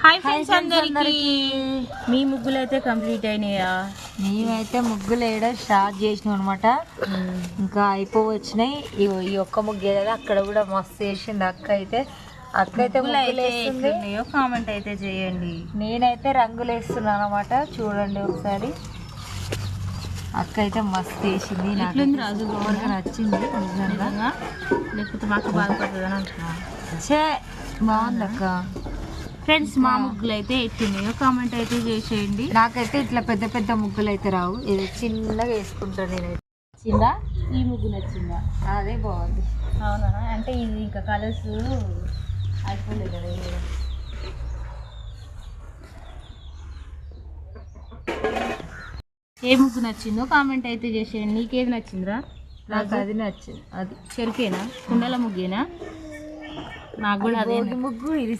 Hi friends అందరికి. మీ ముగ్గులు అయితే కంప్లీట్ అయినాయా? మేమైతే ముగ్గులు వేయడం స్టార్ట్ చేసినాం అనమాట. ఇంకా అయిపోవచ్చినాయి. ఈ ఒక్క ముగ్గు కదా, అక్కడ కూడా మస్తు వేసింది అక్క అయితే. కామెంట్ అయితే చేయండి. నేనైతే రంగులు వేస్తున్నాను అనమాట, చూడండి ఒకసారి. అక్క అయితే మస్తు వేసింది, నాకు రాజు నచ్చింది నిజంగా. లేకపోతే మాకు బాధపడుతుంది అని అంటున్నా. బాగుంది అక్క. ఫ్రెండ్స్ మా ముగ్గులు అయితే ఎట్టినాయో కామెంట్ అయితే చేసేయండి. నాకైతే ఇట్లా పెద్ద పెద్ద ముగ్గులు అయితే రావు, ఇది చిన్నగా వేసుకుంటాను నేనైతే. నచ్చిందా? ఈ ముగ్గు నచ్చిందా? అదే బాగుంది. అవునా? అంటే ఇది ఇంకా కలర్స్ అయిపోలేదు కదా. ఏ ముగ్గు నచ్చిందో కామెంట్ అయితే చేసేయండి. నీకేది నచ్చిందిరా? నాకు అది నచ్చింది. అది చెరుకేనా, కుండల ముగ్గేనా? నాకు కూడా అదే ముగ్గు ఇది.